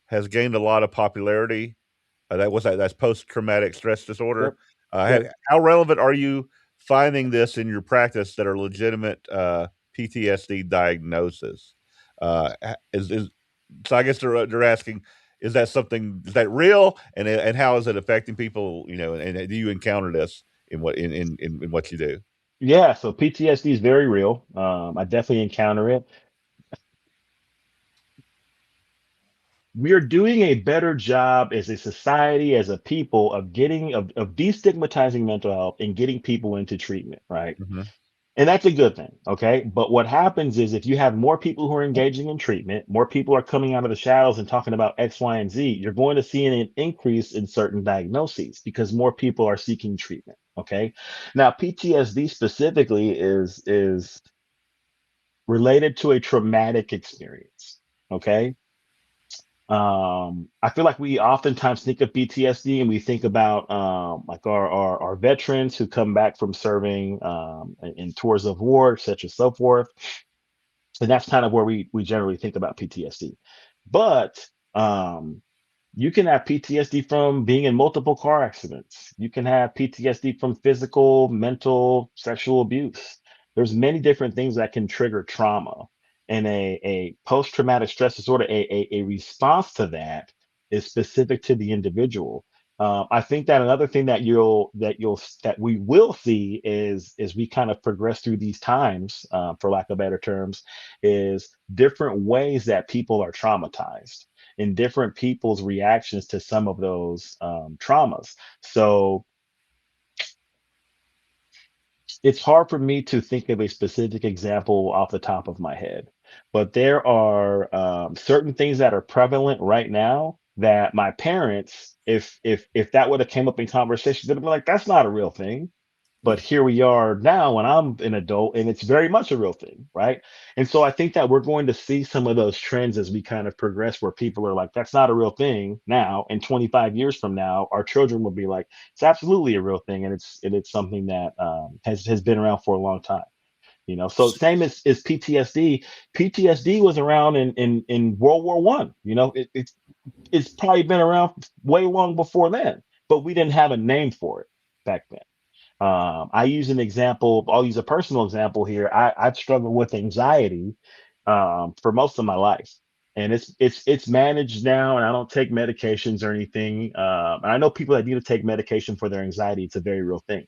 has gained a lot of popularity. That's post traumatic stress disorder. Yep. Yep. How relevant are you finding this in your practice that are legitimate PTSD diagnosis? Is so I guess they're asking, is that real, and how is it affecting people? You know, and do you encounter this in what you do? Yeah. So PTSD is very real. I definitely encounter it. We are doing a better job as a society, as a people, of of destigmatizing mental health and getting people into treatment, right? Mhm. And that's a good thing. Okay. But what happens is if you have more people who are engaging in treatment, more people are coming out of the shadows and talking about X, Y, and Z, you're going to see an increase in certain diagnoses because more people are seeking treatment. Okay. Now, PTSD specifically is related to a traumatic experience. Okay. I feel like we oftentimes think of PTSD and we think about like our veterans who come back from serving in tours of war, such as so forth, and that's kind of where we generally think about PTSD. But you can have PTSD from being in multiple car accidents. You can have PTSD from physical, mental, sexual abuse. There's many different things that can trigger trauma. And a post-traumatic stress disorder, a response to that is specific to the individual. I think that another thing that we will see is we kind of progress through these times, for lack of better terms, is different ways that people are traumatized in different people's reactions to some of those traumas. So it's hard for me to think of a specific example off the top of my head, but there are certain things that are prevalent right now that my parents, if that would have came up in conversation, they'd be like, "That's not a real thing." But here we are now when I'm an adult and it's very much a real thing, right? And so I think that we're going to see some of those trends as we kind of progress where people are like, "That's not a real thing." Now, in 25 years from now, our children will be like, "It's absolutely a real thing." And it's something that has been around for a long time. You know, so same as PTSD. PTSD was around in World War One. You know, it's probably been around way long before then, but we didn't have a name for it back then. I use an example. I'll use a personal example here. I've struggled with anxiety for most of my life, and it's managed now, and I don't take medications or anything. And I know people that need to take medication for their anxiety. It's a very real thing.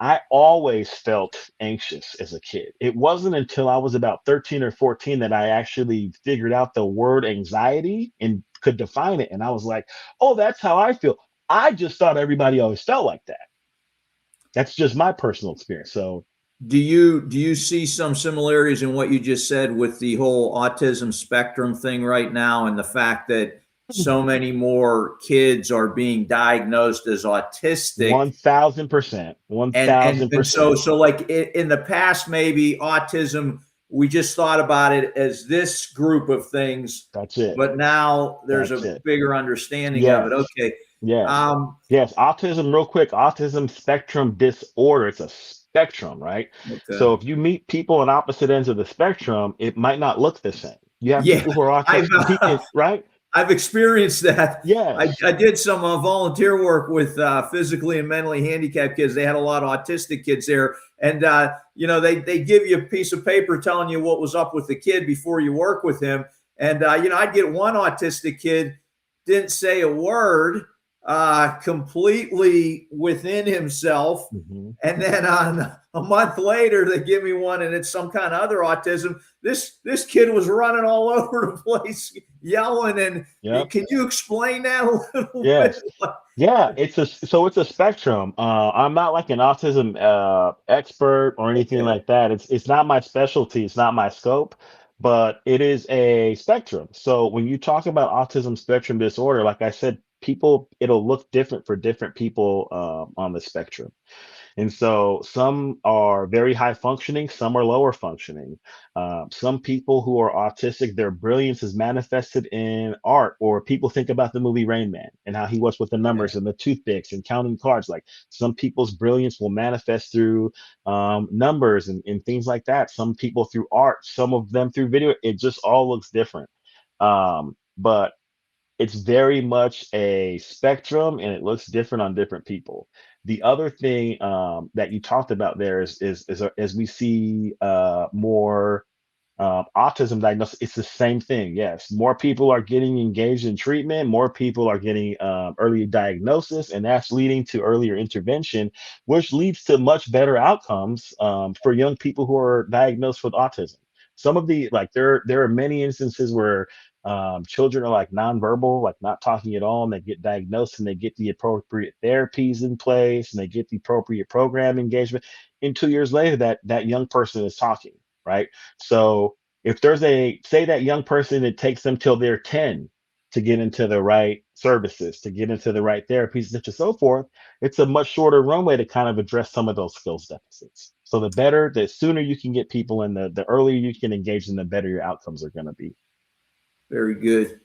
I always felt anxious as a kid. It wasn't until I was about 13 or 14 that I actually figured out the word anxiety and could define it. And I was like, "Oh, that's how I feel." I just thought everybody always felt like that. That's just my personal experience. So Do you see some similarities in what you just said with the whole autism spectrum thing right now, and the fact that so many more kids are being diagnosed as autistic? 1000%, And so 1000%. like in the past, maybe autism, we just thought about it as this group of things, That's it. but now there's That's a it. bigger understanding of it. Yes. Okay. Yes. um Yes. Autism, real quick, autism spectrum disorder. It's a spectrum, right? okay. So if you meet people on opposite ends of the spectrum, it might not look the same. You have Yeah, people who are i've autistic, right? I've experienced that. Yes. I did some volunteer work with physically and mentally handicapped kids. They had a lot of autistic kids there. And, they give you a piece of paper telling you what was up with the kid before you work with him. And, I'd get one autistic kid, didn't say a word. completely within himself. Mhm. And then on a month later, they give me one, and it's some kind of other autism. This kid was running all over the place, yelling. And Yep. can you explain that a little bit? Yes. Yeah, it's a spectrum. I'm not like an autism expert or anything Okay. like that. It's not my specialty, it's not my scope, but it is a spectrum. So when you talk about autism spectrum disorder, like I said, people it'll look different for different people on the spectrum. And so some are very high functioning, some are lower functioning. Some people who are autistic, their brilliance is manifested in art, or people think about the movie Rain Man and how he was with the numbers and the toothpicks and counting cards. Like some people's brilliance will manifest through numbers and things like that. Some people through art, some of them through video. It just all looks different. But it's very much a spectrum and it looks different on different people. The other thing that you talked about there is as we see more autism diagnosis, it's the same thing. Yes, more people are getting engaged in treatment, more people are getting early diagnosis, and that's leading to earlier intervention, which leads to much better outcomes for young people who are diagnosed with autism. Some of the like there are many instances where children are like nonverbal, like not talking at all, and they get diagnosed and they get the appropriate therapies in place and they get the appropriate program engagement. And 2 years later, that young person is talking, right? So if there's a say that young person, it takes them till they're 10 to get into the right services, to get into the right therapies, such and so forth, it's a much shorter runway to kind of address some of those skills deficits. So the sooner you can get people in, the earlier you can engage them, the better your outcomes are going to be. Very good.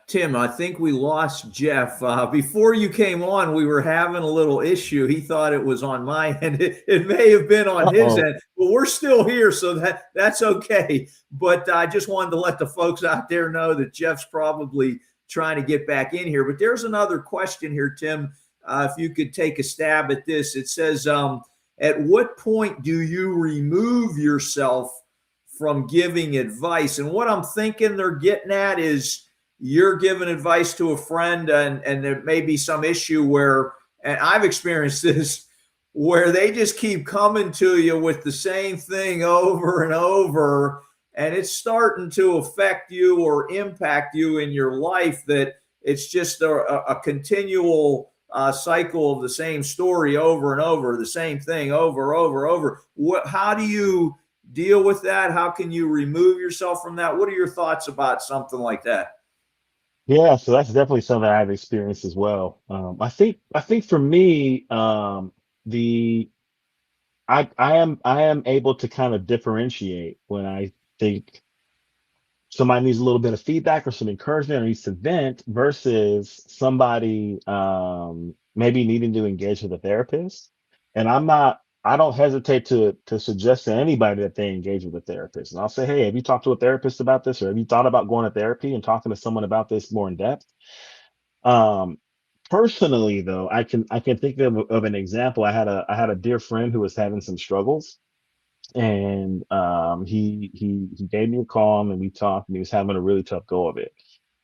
Tim, I think we lost Jeff. Before you came on, we were having a little issue. He thought it was on my end. It may have been on his Uh-oh. end, but we're still here, so that's okay. But I just wanted to let the folks out there know that Jeff's probably trying to get back in here. But there's another question here, Tim. If you could take a stab at this, it says, at what point do you remove yourself from giving advice? And what I'm thinking they're getting at is you're giving advice to a friend, and there may be some issue where, and I've experienced this, where they just keep coming to you with the same thing over and over, and it's starting to affect you or impact you in your life, that it's just a continual cycle of the same story over and over, the same thing over. How do you deal with that? How can you remove yourself from that? What are your thoughts about something like that? Yeah, so that's definitely something I've experienced as well. I think for me, the I am able to kind of differentiate when I think somebody needs a little bit of feedback or some encouragement or needs to vent versus somebody maybe needing to engage with a therapist. And I don't hesitate to suggest to anybody that they engage with a therapist. And I'll say, hey, have you talked to a therapist about this? Or have you thought about going to therapy and talking to someone about this more in depth? Um, Personally though, I can think of an example. I had a dear friend who was having some struggles, and he gave me a call and we talked, and he was having a really tough go of it.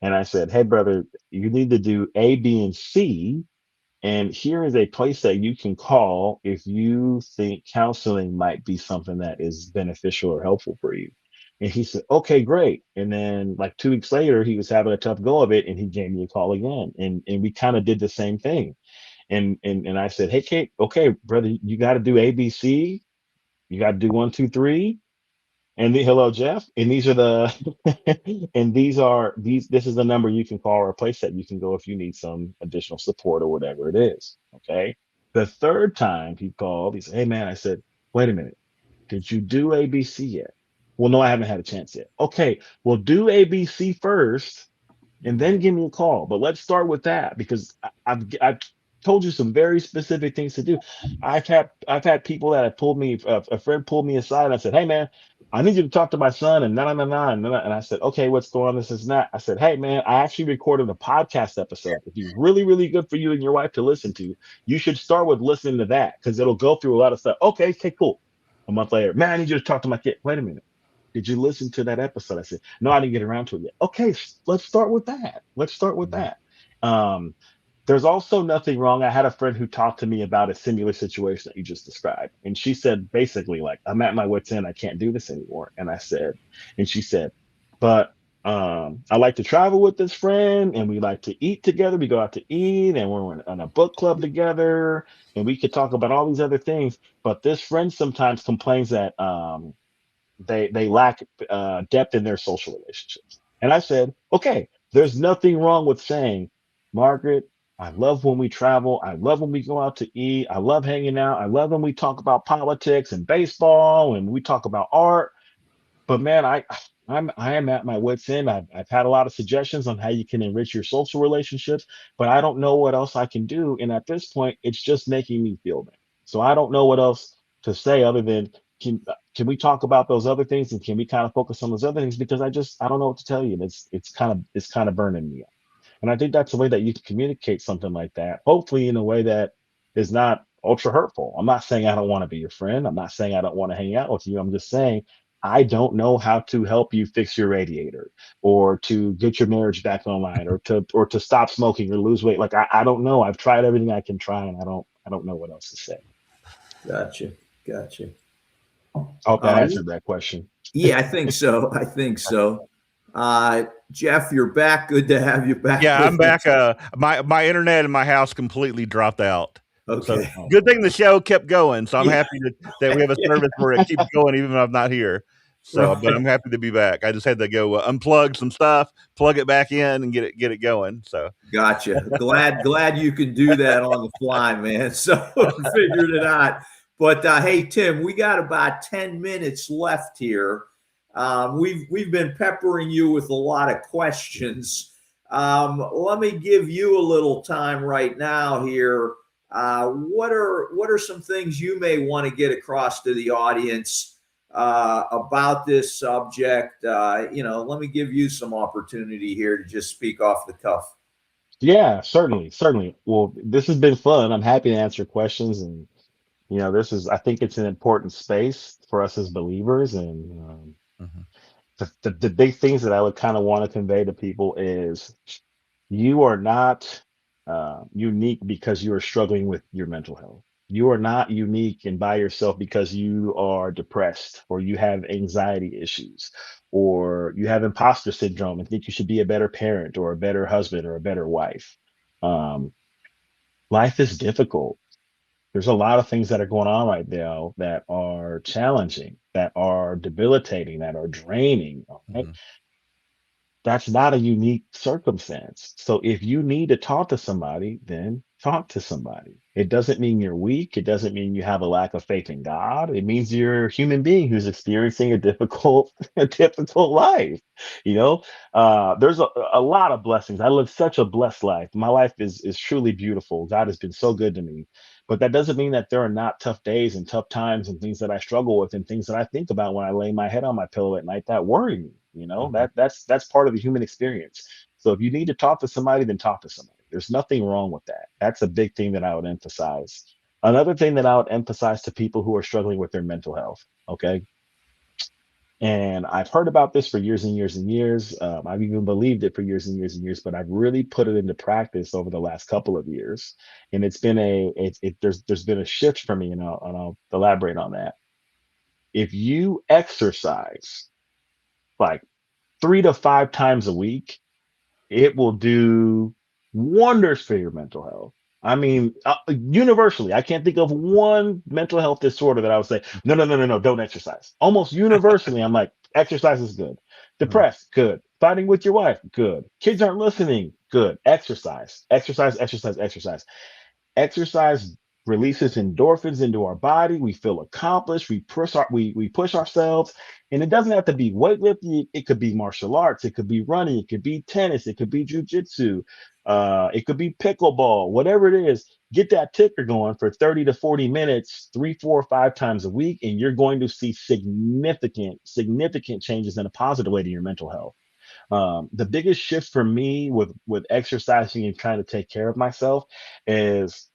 And I said, hey brother, you need to do A, B, and C, and here is a place that you can call if you think counseling might be something that is beneficial or helpful for you. And he said, okay, great. And then like 2 weeks later, he was having a tough go of it and he gave me a call again. And we kind of did the same thing. And I said, hey, Kate, okay, brother, you got to do ABC. You got to do 1, 2, 3. And hello, Jeff. And these are this is the number you can call or a place that you can go if you need some additional support or whatever it is. Okay. The third time he called, he said, hey man, I said, wait a minute. Did you do ABC yet? Well, no, I haven't had a chance yet. Okay. Well, do ABC first and then give me a call. But let's start with that because I've told you some very specific things to do. I've had people that have pulled me. A friend pulled me aside and I said, "Hey man, I need you to talk to my son." And and I said, "Okay, what's going on? This is that." I said, "Hey man, I actually recorded a podcast episode. It'd be really really good for you and your wife to listen to. You should start with listening to that because it'll go through a lot of stuff." Okay, cool. A month later, man, I need you to talk to my kid. Wait a minute. Did you listen to that episode? I said, no, I didn't get around to it yet. Okay, let's start with that. Let's start with that. Um, There's also nothing wrong. I had a friend who talked to me about a similar situation that you just described. And she said, basically, like, I'm at my wit's end. I can't do this anymore. And she said, but I like to travel with this friend and we like to eat together. We go out to eat and we're in a book club together and we could talk about all these other things. But this friend sometimes complains that they lack depth in their social relationships. And I said, okay, there's nothing wrong with saying, Margaret, I love when we travel. I love when we go out to eat. I love hanging out. I love when we talk about politics and baseball and we talk about art. But man, I am at my wit's end. I've had a lot of suggestions on how you can enrich your social relationships, but I don't know what else I can do. And at this point, it's just making me feel bad. So I don't know what else to say other than can we talk about those other things and can we kind of focus on those other things because I don't know what to tell you. And it's kind of burning me. And I think that's the way that you can communicate something like that, hopefully in a way that is not ultra hurtful. I'm not saying I don't want to be your friend. I'm not saying I don't want to hang out with you. I'm just saying I don't know how to help you fix your radiator or to get your marriage back online or to stop smoking or lose weight. Like I don't know. I've tried everything I can try and I don't know what else to say. Gotcha. Gotcha. I hope that answered that question. Yeah, I think so. I think so. Jeff, you're back. Good to have you back. Yeah, I'm back. My internet in my house completely dropped out. Okay. So good thing the show kept going. So I'm Yeah. happy that we have a service where it keeps going even when I'm not here. So, Right. but I'm happy to be back. I just had to go unplug some stuff, plug it back in, and get it going. So Gotcha. Glad you can do that on the fly, man. So figured it out. But hey, Tim, we got about 10 minutes left here. We've been peppering you with a lot of questions. Let me give you a little time right now here. What are some things you may want to get across to the audience about this subject? Let me give you some opportunity here to just speak off the cuff. Yeah, certainly. Well, this has been fun. I'm happy to answer questions and I think it's an important space for us as believers. And mhm, the big things that I would kind of want to convey to people is you are not unique because you are struggling with your mental health. You are not unique and by yourself because you are depressed or you have anxiety issues or you have imposter syndrome and think you should be a better parent or a better husband or a better wife. Um, Life is difficult. There's a lot of things that are going on right now that are challenging, that are debilitating, that are draining. Okay? mhm, That's not a unique circumstance. So if you need to talk to somebody, then talk to somebody. It doesn't mean you're weak. It doesn't mean you have a lack of faith in God. It means you're a human being who's experiencing a difficult, a difficult life. You know, there's a lot of blessings. I live such a blessed life. My life is truly beautiful. God has been so good to me. But that doesn't mean that there are not tough days and tough times and things that I struggle with and things that I think about when I lay my head on my pillow at night that worry me. mhm. That's part of the human experience. So if you need to talk to somebody, then talk to somebody. There's nothing wrong with that. That's a big thing that I would emphasize. Another thing that I would emphasize to people who are struggling with their mental health. Okay. And I've heard about this for years and years and years. I've even believed it for years and years and years, but I've really put it into practice over the last couple of years. And it's been there's been a shift for me, and I'll elaborate on that. If you exercise like 3 to 5 times a week, it will do wonders for your mental health. I mean, universally, I can't think of one mental health disorder that I would say, no, don't exercise. Almost universally, I'm like, exercise is good. Mhm. Depressed, good. Fighting with your wife, good. Kids aren't listening, good. Exercise. Exercise releases endorphins into our body. We feel accomplished. We push ourselves, and it doesn't have to be weightlifting. It could be martial arts. It could be running. It could be tennis. It could be jujitsu. It could be pickleball. Whatever it is, get that ticker going for 30 to 40 minutes, 3, 4, 5 times a week, and you're going to see significant changes in a positive way to your mental health. The biggest shift for me with exercising and trying to take care of myself is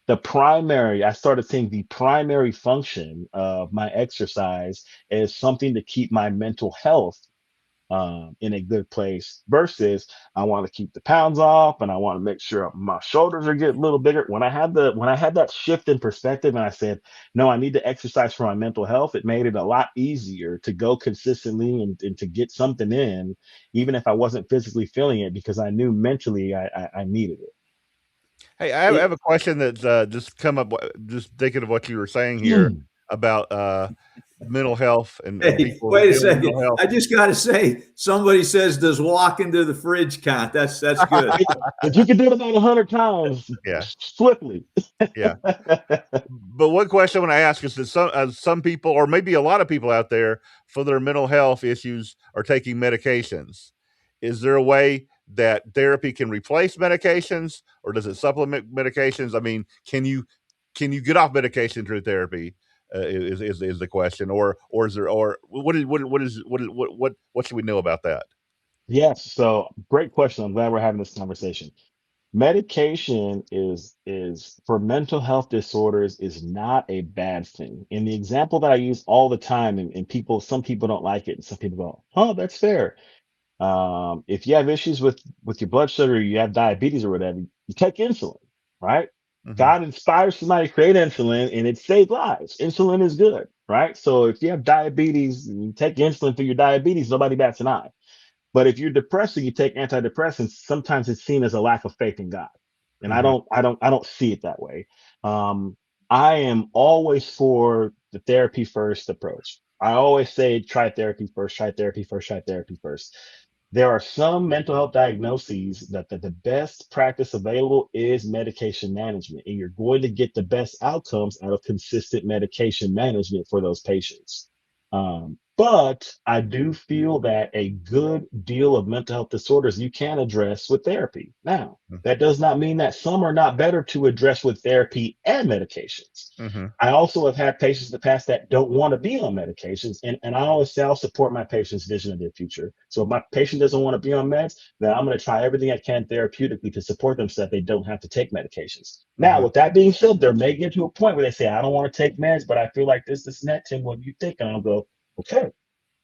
I started seeing the primary function of my exercise as something to keep my mental health in a good place versus I want to keep the pounds off and I want to make sure my shoulders are getting a little bigger. When I had that shift in perspective and I said, no, I need to exercise for my mental health, it made it a lot easier to go consistently and to get something in, even if I wasn't physically feeling it, because I knew mentally I needed it. Hey, I have a question that's just come up, just thinking of what you were saying here about mental health and Hey, people wait a dealing with second. mental health. I just got to say, somebody says, "Does walking to the fridge count?" That's good. If you can do it about 100 times Yeah. swiftly. Yeah. But one question I want to ask is that some people, or maybe a lot of people out there, for their mental health issues are taking medications. Is there a way that therapy can replace medications, or does it supplement medications? I mean, can you get off medication through therapy? Is the question, or is there, or what should we know about that? Yes. So great question. I'm glad we're having this conversation. Medication is for mental health disorders is not a bad thing. And the example that I use all the time, and some people don't like it, and some people go, "Oh, that's fair." If you have issues with your blood sugar, you have diabetes or whatever, you take insulin, right? Mhm. God inspires somebody to create insulin, and it saves lives. Insulin is good, right? So if you have diabetes and you take insulin for your diabetes, nobody bats an eye. But if you're depressed and you take antidepressants, sometimes it's seen as a lack of faith in God. And I Mhm. don't see it that way. I am always for the therapy first approach. I always say try therapy first, try therapy first, try therapy first. There are some mental health diagnoses that the best practice available is medication management, and you're going to get the best outcomes out of consistent medication management for those patients. But I do feel that a good deal of mental health disorders you can address with therapy. Now, that does not mean that some are not better to address with therapy and medications. Mm-hmm. I also have had patients in the past that don't want to be on medications. And I always say I'll support my patient's vision of their future. So if my patient doesn't want to be on meds, then I'm going to try everything I can therapeutically to support them so that they don't have to take medications. Now, with that being said, there may get to a point where they say, I don't want to take meds, but I feel like this, and that, Tim, what do you think? And I'll go, okay,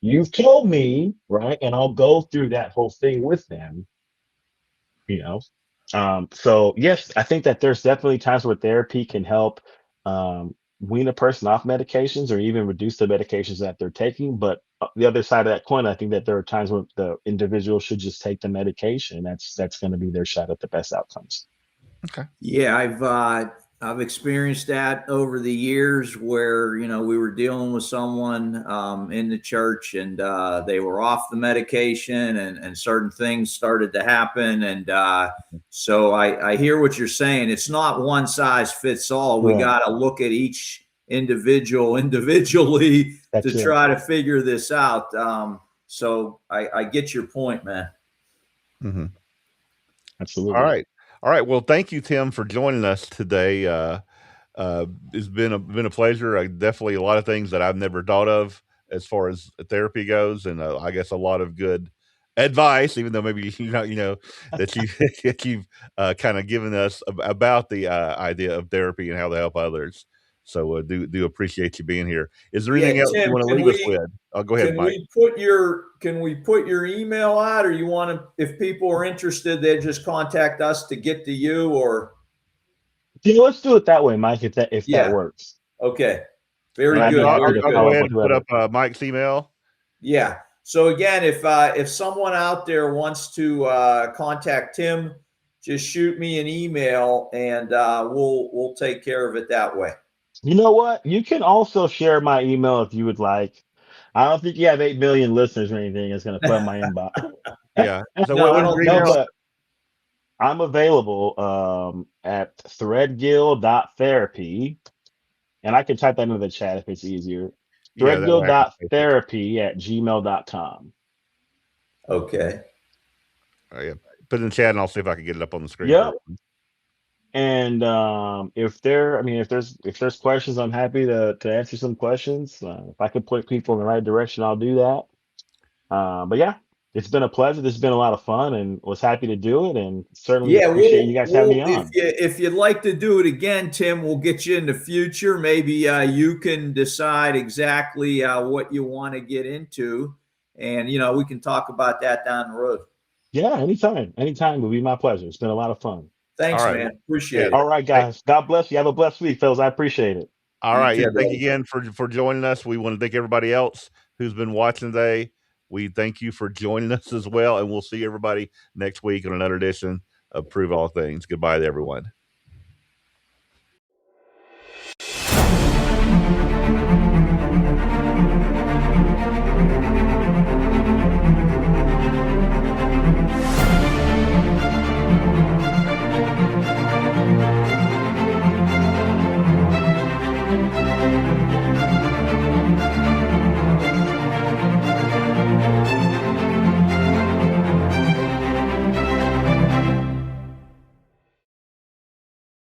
you've told me, right? And I'll go through that whole thing with them, you know. So yes, I think that there's definitely times where therapy can help wean a person off medications or even reduce the medications that they're taking. But the other side of that coin, I think that there are times when the individual should just take the medication. That's going to be their shot at the best outcomes. Okay. Yeah, I've experienced that over the years where we were dealing with someone in the church and they were off the medication and certain things started to happen and so I hear what you're saying. It's not one size fits all. We got to look at each individual individually to try to figure this out. So I get your point, man. Mm-hmm. Absolutely. All right. Well, thank you, Tim, for joining us today. It's been a pleasure. Definitely a lot of things that I've never thought of as far as therapy goes, and I guess a lot of good advice. Even though maybe that you that you've kind of given us about the idea of therapy and how to help others. So do appreciate you being here. Is there anything else you Tim, want to leave us with? Oh, go ahead, Mike. Can we put your email out, or you want to? If people are interested, they just contact us to get to you, or yeah, let's do it that way, Mike. If that works. Okay. Very I'd good. be happy to I'll follow go ahead up and with put up Mike's email. Yeah. So again, if someone out there wants to contact Tim, just shoot me an email and we'll take care of it that way. You know what? You can also share my email if you would like. I don't think you have 8 million listeners or anything. It's going to flood my inbox. Yeah. So No, what is your email? But I'm available at threadgill.therapy. And I can type that into the chat if it's easier. Yeah, that way I can take it. Threadgill.therapy@gmail.com. Okay. Yeah. Put it in the chat and I'll see if I can get it up on the screen. Yep. And if there's questions, I'm happy to answer some questions. If I can point people in the right direction, I'll do that. But yeah, it's been a pleasure. This has been a lot of fun, and was happy to do it. And certainly appreciate you guys having me on. If you'd like to do it again, Tim, we'll get you in the future. Maybe you can decide exactly what you want to get into. and we can talk about that down the road. Yeah, anytime will be my pleasure. It's been a lot of fun. Thanks, All right. man. Appreciate Yeah. it. All right, guys. God bless you. Have a blessed week, fellas. I appreciate it. All You right. too, Yeah. Thank brother. you again for joining us. We want to thank everybody else who's been watching today. We thank you for joining us as well. And we'll see everybody next week on another edition of Prove All Things. Goodbye to everyone.